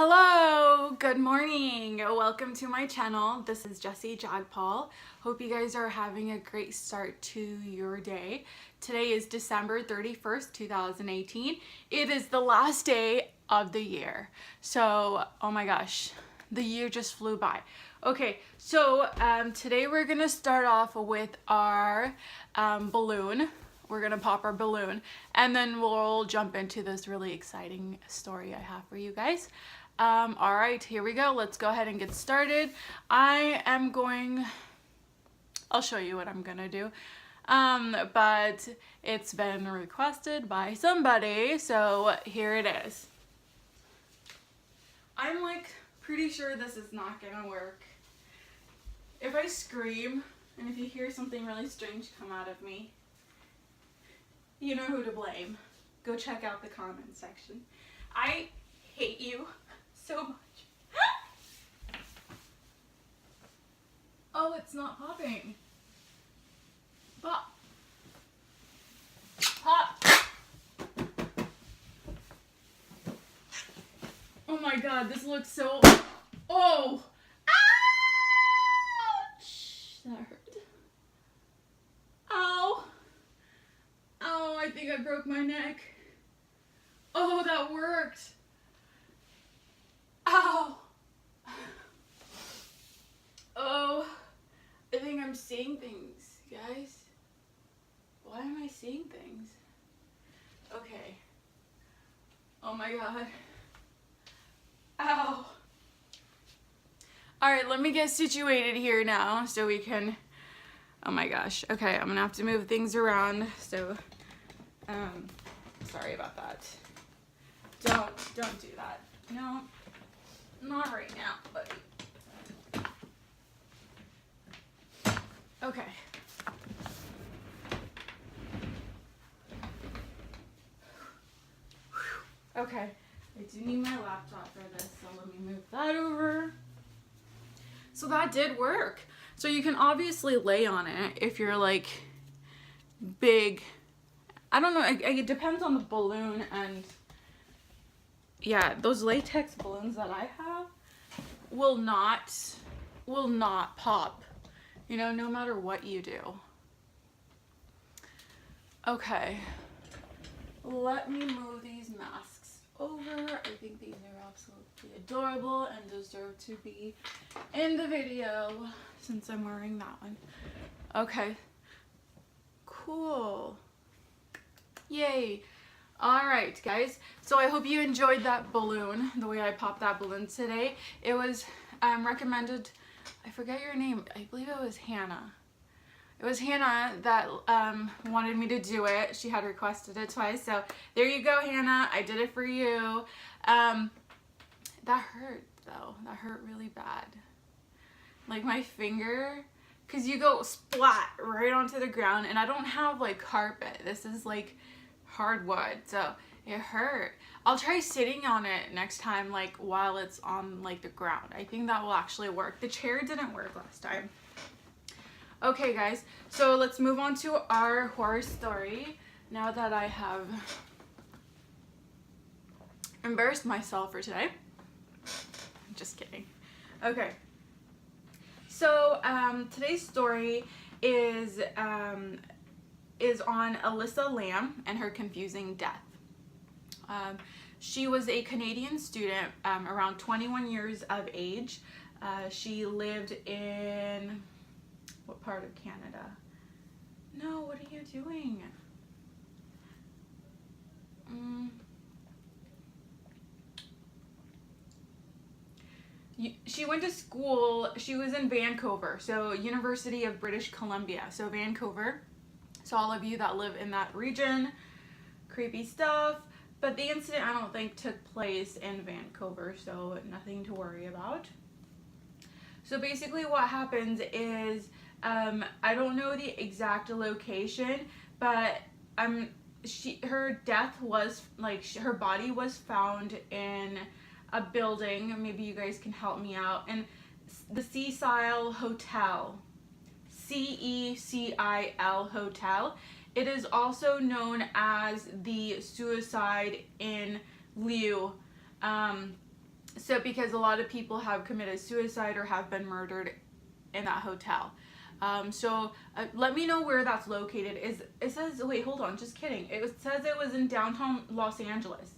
Hello, good morning. Welcome to my channel. This is Jessie Jagpal. Hope you guys are having a great start to your day. Today is December 31st, 2018. It is the last day of the year. So, oh my gosh, the year just flew by. Okay, so today we're gonna start off with our balloon. We're gonna pop our balloon and then we'll jump into this really exciting story I have for you guys. All right, here we go. Let's go ahead and get started. I'll show you what I'm gonna do. But it's been requested by somebody, so here it is. I'm like pretty sure this is not gonna work. If I scream and if you hear something really strange come out of me, you know who to blame. Go check out the comment section. I hate you so much. Oh, it's not popping. Pop. Pop. Oh my god, this looks so... Oh! Ouch! That hurt. Ow! Oh, I think I broke my neck. Oh, that worked. Ow. Oh, I think I'm seeing things, guys. Why am I seeing things? Okay. Oh my god. Ow. All right, let me get situated here now so we can... Oh my gosh. Okay, I'm gonna have to move things around. So, sorry about that. Don't do that. No, not right now, buddy. Okay. Okay. I do need my laptop for this, so let me move that over. So that did work. So you can obviously lay on it if you're like big. I don't know, it depends on the balloon, and yeah, those latex balloons that I have will not pop, you know, no matter what you do. Okay, let me move these masks over. I think these are absolutely adorable and deserve to be in the video since I'm wearing that one. Okay, cool. Yay. All right, guys. So I hope you enjoyed that balloon, the way I popped that balloon today. It was recommended, I forget your name, I believe it was Hannah. It was Hannah that wanted me to do it. She had requested it twice. So there you go, Hannah. I did it for you. That hurt, though. That hurt really bad. Like my finger, because you go splat right onto the ground, and I don't have like carpet. This is like hardwood, so it hurt. I'll try sitting on it next time, like while it's on like the ground. I think that will actually work. The chair didn't work last time. Okay, guys, so let's move on to our horror story now that I have embarrassed myself for today. I'm just kidding. Okay, so today's story is on Elisa Lam and her confusing death. She was a Canadian student, around 21 years of age. She lived in... What part of Canada? No, what are you doing? She went to school, she was in Vancouver, so University of British Columbia, so Vancouver. So all of you that live in that region, creepy stuff. But the incident, I don't think, took place in Vancouver, so nothing to worry about. So basically what happens is, I don't know the exact location, but her death was, like, her body was found in a building. Maybe you guys can help me out. And the Cecil Hotel. C-E-C-I-L Hotel. It is also known as the Suicide in Lieu So because a lot of people have committed suicide or have been murdered in that hotel. Let me know where that's located. It says, wait, hold on, just kidding. It says it was in downtown Los Angeles.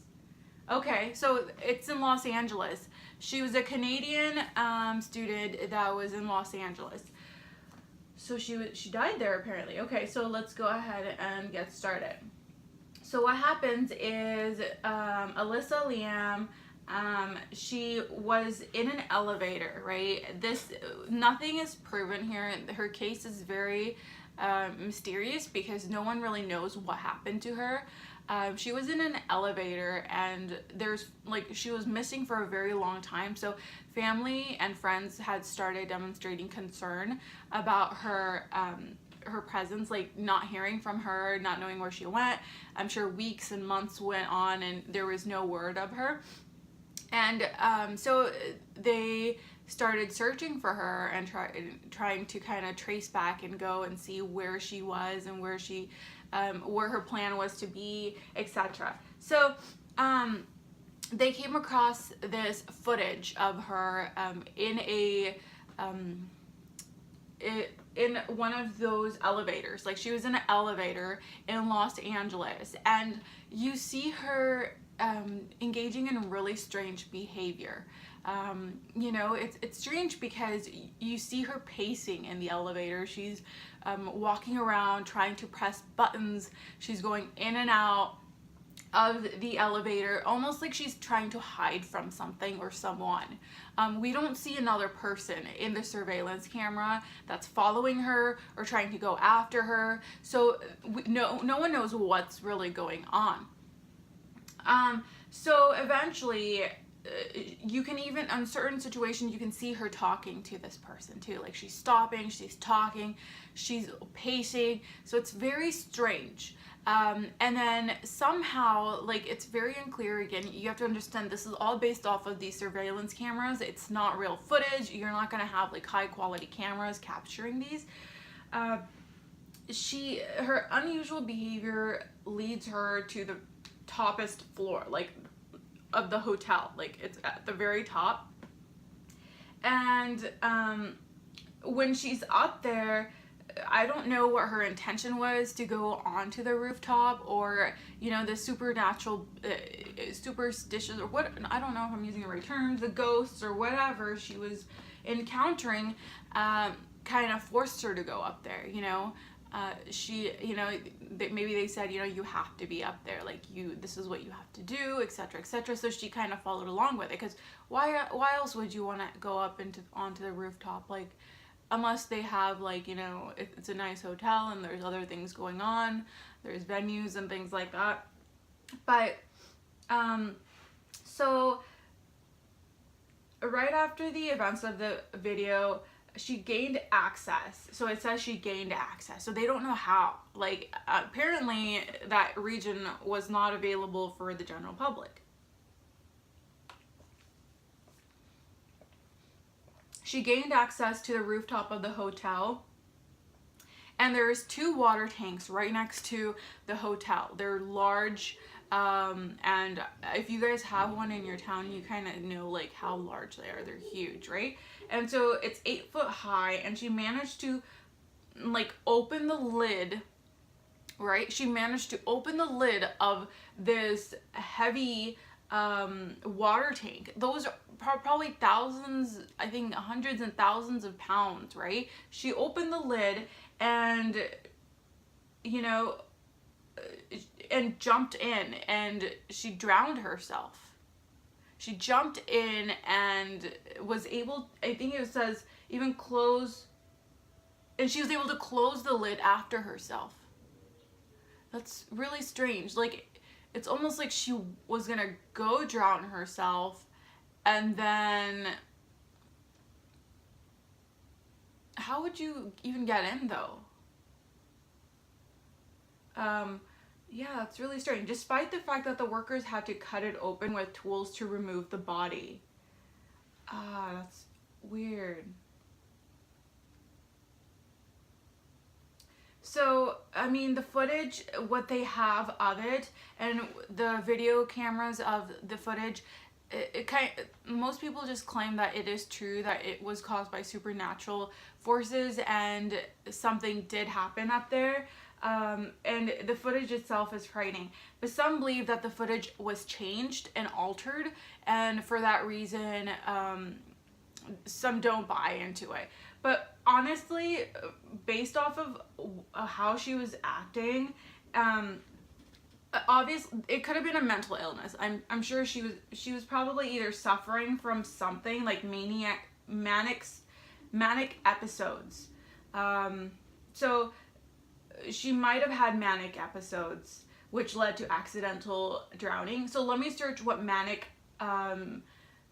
Okay, so it's in Los Angeles. She was a Canadian student that was in Los Angeles. So she died there apparently. Okay, so let's go ahead and get started. So what happens is Elisa Lam, she was in an elevator, right? Nothing is proven here. Her case is very mysterious because no one really knows what happened to her. She was in an elevator and she was missing for a very long time. So family and friends had started demonstrating concern about her presence, like not hearing from her, not knowing where she went. I'm sure weeks and months went on and there was no word of her. And so they started searching for her and trying to kind of trace back and go and see where she was and where her plan was to be, etc. So they came across this footage of her in one of those elevators. Like, she was in an elevator in Los Angeles, and you see her engaging in really strange behavior. It's strange because you see her pacing in the elevator. She's walking around trying to press buttons. She's going in and out of the elevator, almost like she's trying to hide from something or someone. We don't see another person in the surveillance camera that's following her or trying to go after her. So no one knows what's really going on. So eventually, you can even, in certain situations, you can see her talking to this person too. Like, she's stopping, she's talking, she's pacing. So it's very strange. And then somehow, like, it's very unclear. Again, you have to understand this is all based off of these surveillance cameras. It's not real footage. You're not going to have like high quality cameras capturing these. Her unusual behavior leads her to the toppest floor, like, of the hotel. Like, it's at the very top. And when she's up there, I don't know what her intention was to go onto the rooftop, or the supernatural superstitious, or what, I don't know if I'm using the right terms, the ghosts or whatever she was encountering kind of forced her to go up there. Maybe they said, you have to be up there, like, this is what you have to do, etc., etc. So she kind of followed along with it, because why else would you want to go up onto the rooftop? Like, unless they have, like, it's a nice hotel and there's other things going on, there's venues and things like that. But so right after the events of the video, she gained access. So it says she gained access. So they don't know how. Like, apparently that region was not available for the general public. She gained access to the rooftop of the hotel, and there's 2 water tanks right next to the hotel. They're large, and if you guys have one in your town, you kind of know, like, how large they are. They're huge, right? And so it's 8 foot high, and she managed to, like, open the lid, right? She managed to open the lid of this heavy water tank. Those are probably thousands, I think hundreds and thousands of pounds, right? She opened the lid and and jumped in, and she drowned herself. She jumped in and was able, I think it says, even close, and she was able to close the lid after herself. That's really strange. Like, it's almost like she was gonna go drown herself, and then how would you even get in, though? Yeah, it's really strange. Despite the fact that the workers had to cut it open with tools to remove the body. That's weird. So, I mean, the footage, what they have of it, and the video cameras of the footage, most people just claim that it is true that it was caused by supernatural forces and something did happen up there. And the footage itself is frightening, but some believe that the footage was changed and altered, and for that reason, some don't buy into it. But honestly, based off of how she was acting, obviously it could have been a mental illness. I'm sure she was probably either suffering from something like manic episodes. So she might have had manic episodes which led to accidental drowning. So let me search what manic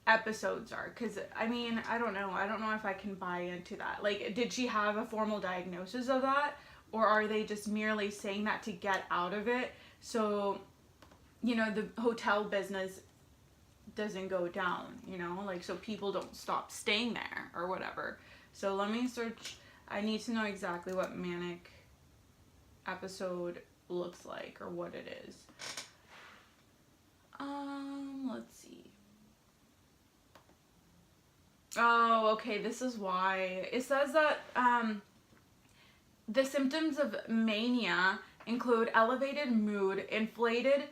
episodes are, because I mean, I don't know if I can buy into that. Like, did she have a formal diagnosis of that, or are they just merely saying that to get out of it, so you know the hotel business doesn't go down, you know, like so people don't stop staying there or whatever. So let me search. I need to know exactly what manic episode looks like or what it is. Let's see. Oh, okay, this is why. It says that the symptoms of mania include elevated mood, inflated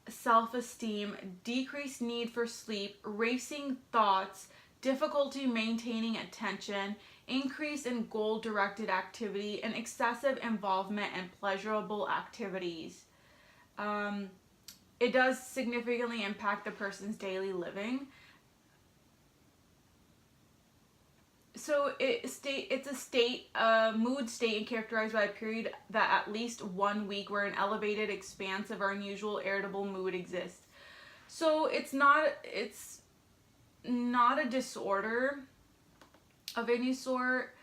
self-esteem, decreased need for sleep, racing thoughts, difficulty maintaining attention, increase in goal-directed activity, and excessive involvement in pleasurable activities. It does significantly impact the person's daily living. So it's a mood state characterized by a period that at least 1 week where an elevated, expansive, or unusual irritable mood exists. So it's not a disorder of any sort.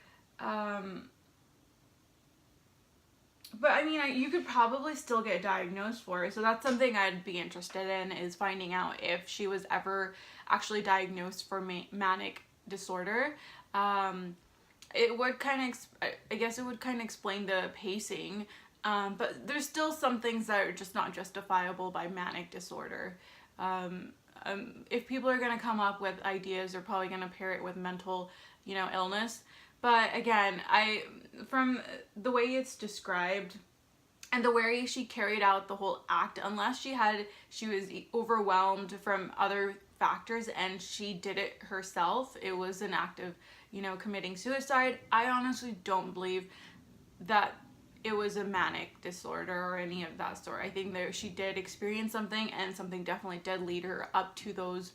But I mean, you could probably still get diagnosed for it. So that's something I'd be interested in, is finding out if she was ever actually diagnosed for manic disorder. It would kind of, I guess it would kind of explain the pacing, but there's still some things that are just not justifiable by manic disorder. If people are going to come up with ideas, they're probably going to pair it with mental, you know, illness. But again, from the way it's described and the way she carried out the whole act, unless she was overwhelmed from other factors and she did it herself, it was an act of, you know, committing suicide. I honestly don't believe that it was a manic disorder or any of that sort. I think that she did experience something, and something definitely did lead her up to those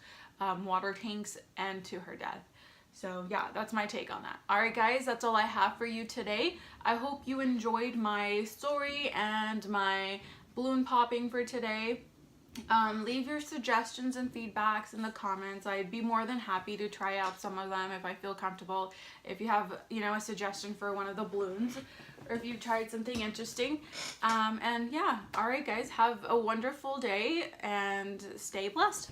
water tanks and to her death. So yeah, that's my take on that. Alright guys, that's all I have for you today. I hope you enjoyed my story and my balloon popping for today. Leave your suggestions and feedbacks in the comments. I'd be more than happy to try out some of them if I feel comfortable. If you have, you know, a suggestion for one of the balloons, or if you've tried something interesting. And yeah, alright guys, have a wonderful day and stay blessed.